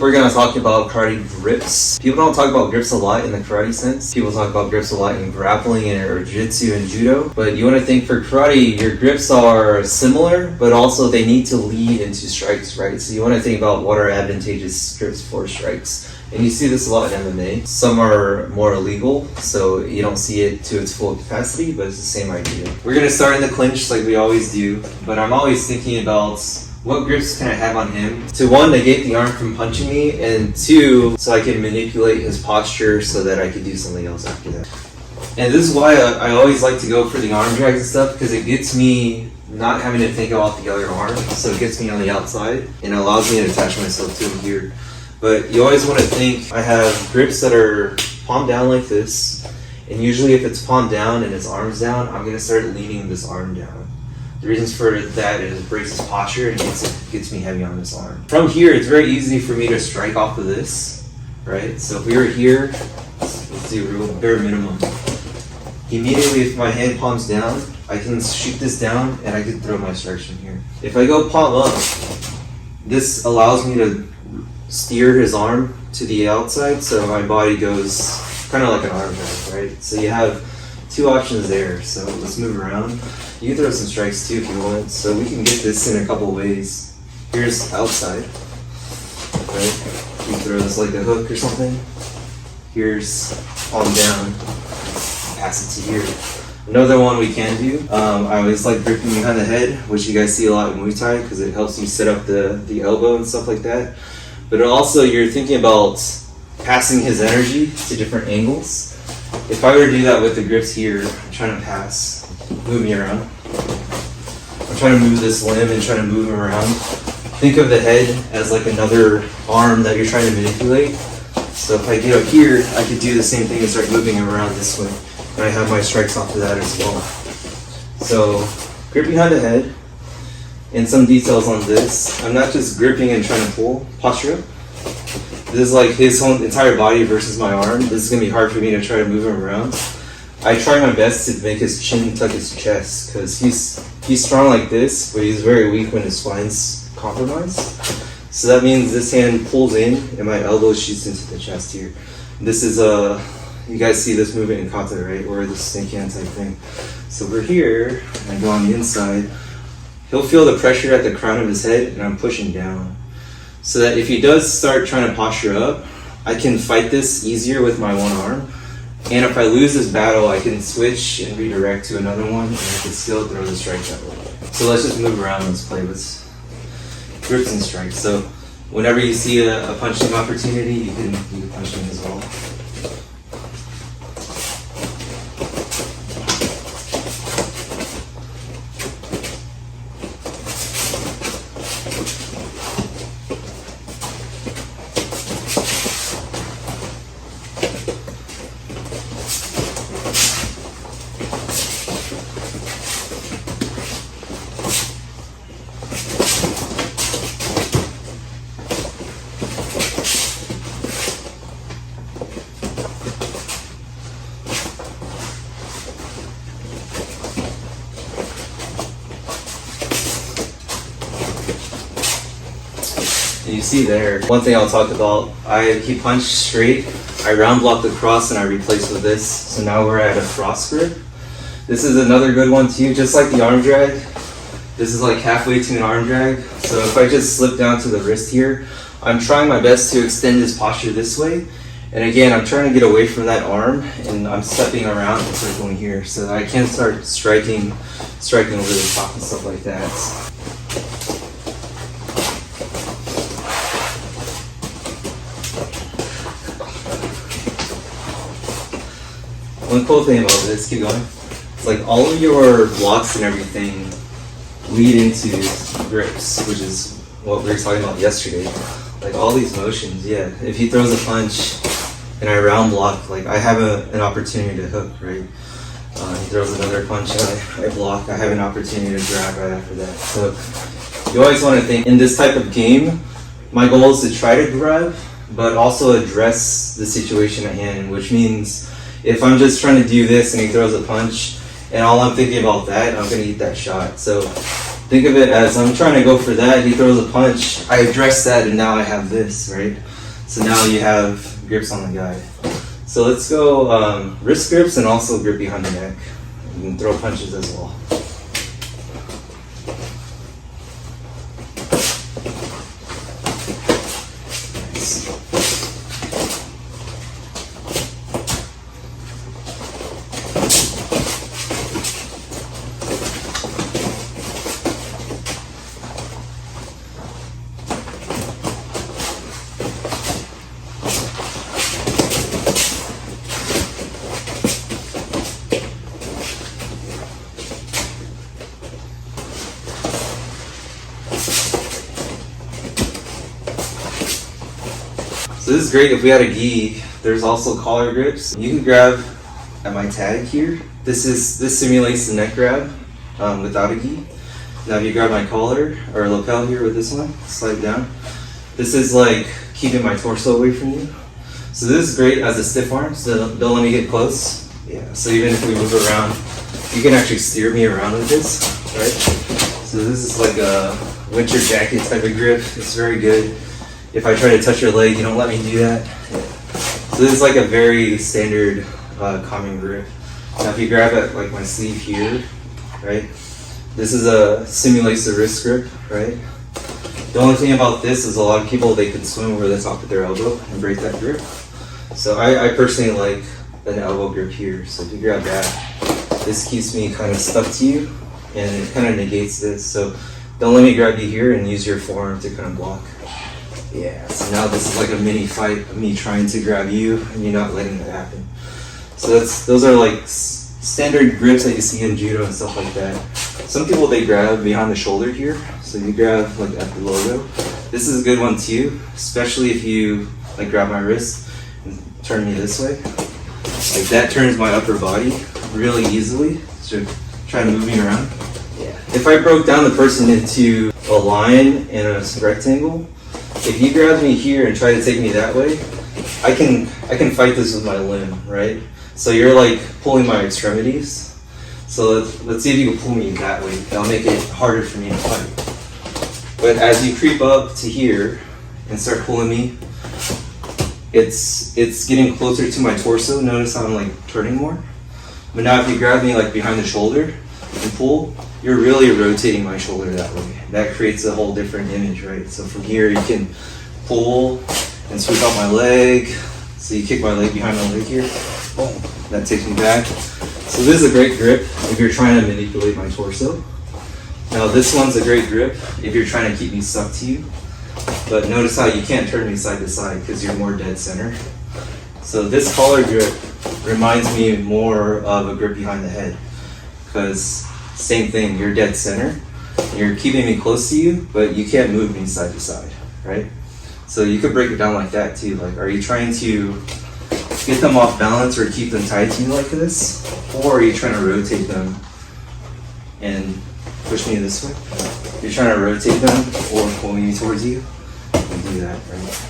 We're going to talk about karate grips. People don't talk about grips a lot in the karate sense. People talk about grips a lot in grappling or jiu-jitsu and judo. But you want to think for karate, your grips are similar, but also they need to lead into strikes, right? So you want to think about what are advantageous grips for strikes. And you see this a lot in MMA. Some are more illegal, so you don't see it to its full capacity, but it's the same idea. We're going to start in the clinch like we always do, but I'm always thinking about what grips can I have on him to one, negate the arm from punching me, and two, so I can manipulate his posture so that I can do something else after that. And this is why I always like to go for the arm drags and stuff, because it gets me not having to think about the other arm, so it gets me on the outside and allows me to attach myself to him here. But you always want to think, I have grips that are palm down like this, and usually if it's palm down and his arm's down, I'm going to start leaning this arm down. The reasons for that is it breaks his posture and gets me heavy on this arm. From here, it's very easy for me to strike off of this, right? So if we were here, let's do real bare minimum. Immediately, if my hand palms down, I can shoot this down and I can throw my strikes from here. If I go palm up, this allows me to steer his arm to the outside, so my body goes kind of like an arm drag, right? So you have two options there. So let's move around. You can throw some strikes too if you want. So we can get this in a couple ways. Here's outside, right? You can throw this like a hook or something. Here's palm down, pass it to here. Another one we can do, I always like gripping behind the head, which you guys see a lot in Muay Thai because it helps you set up the elbow and stuff like that. But also you're thinking about passing his energy to different angles. If I were to do that with the grips here, I'm trying to pass, move me around. I'm trying to move this limb and trying to move him around. Think of the head as like another arm that you're trying to manipulate. So if I get up here, I could do the same thing and start moving him around this way. And I have my strikes off of that as well. So grip behind the head. And some details on this. I'm not just gripping and trying to pull. Posture up. This is like his whole entire body versus my arm. This is going to be hard for me to try to move him around. I try my best to make his chin tuck his chest because he's strong like this, but he's very weak when his spine's compromised. So that means this hand pulls in and my elbow shoots into the chest here. This is you guys see this movement in kata, right? Or the snake hand type thing. So we're here, and I go on the inside. He'll feel the pressure at the crown of his head, and I'm pushing down. So that if he does start trying to posture up, I can fight this easier with my one arm. And if I lose this battle, I can switch and redirect to another one, and I can still throw the strike that way. So let's just move around. Let's play with grips and strikes. So whenever you see a punching opportunity, you can punch him as well. You see there, one thing I'll talk about, he punched straight, I round blocked the cross and I replaced with this. So now we're at a cross grip. This is another good one too, just like the arm drag. This is like halfway to an arm drag. So if I just slip down to the wrist here, I'm trying my best to extend his posture this way. And again, I'm trying to get away from that arm and I'm stepping around and circling here so that I can start striking over the top and stuff like that. One cool thing about this, keep going, it's like all of your blocks and everything lead into grips, which is what we were talking about yesterday. Like all these motions, yeah. If he throws a punch and I round block, like I have an opportunity to hook, right? He throws another punch and I block, I have an opportunity to grab right after that. So you always want to think, in this type of game, my goal is to try to grab, but also address the situation at hand, which means if I'm just trying to do this and he throws a punch and all I'm thinking about that, I'm going to eat that shot. So Think of it as I'm trying to go for that, he throws a punch, I address that, and now I have this, right? So now you have grips on the guy. So let's go wrist grips and also grip behind the neck. You can throw punches as well. So this is great if we had a gi. There's also collar grips. You can grab at my tag here. This simulates the neck grab without a gi. Now if you grab my collar or lapel here with this one, slide down. This is like keeping my torso away from you. So this is great as a stiff arm, so don't let me get close. Yeah, so even if we move around, you can actually steer me around with this, right? So this is like a winter jacket type of grip. It's very good. If I try to touch your leg, you don't let me do that. So this is like a very standard common grip. Now if you grab at like my sleeve here, right? This is simulates the wrist grip, right? The only thing about this is a lot of people, they can swim over the top of their elbow and break that grip. So I personally like an elbow grip here. So if you grab that, this keeps me kind of stuck to you and it kind of negates this. So don't let me grab you here and use your forearm to kind of block. Yeah, so now this is like a mini fight of me trying to grab you and you not letting it happen. So those are like standard grips that you see in judo and stuff like that. Some people, they grab behind the shoulder here. So you grab like at the logo. This is a good one too, especially if you like grab my wrist and turn me this way. Like that turns my upper body really easily. So try to move me around. Yeah. If I broke down the person into a line and a rectangle, if you grab me here and try to take me that way, I can fight this with my limb, right? So you're like pulling my extremities. So let's see if you can pull me that way. That'll make it harder for me to fight. But as you creep up to here and start pulling me, it's getting closer to my torso. Notice how I'm like turning more. But now if you grab me like behind the shoulder and pull, you're really rotating my shoulder that way. That creates a whole different image, right? So from here you can pull and sweep out my leg. So you kick my leg behind my leg here. Boom. That takes me back. So this is a great grip if you're trying to manipulate my torso. Now this one's a great grip if you're trying to keep me stuck to you. But notice how you can't turn me side to side because you're more dead center. So this collar grip reminds me more of a grip behind the head. Because same thing, you're dead center. You're keeping me close to you, but you can't move me side to side, right? So you could break it down like that too. Like, are you trying to get them off balance or keep them tied to you like this? Or are you trying to rotate them and push me this way? You're trying to rotate them or pull me towards you. You can do that, right?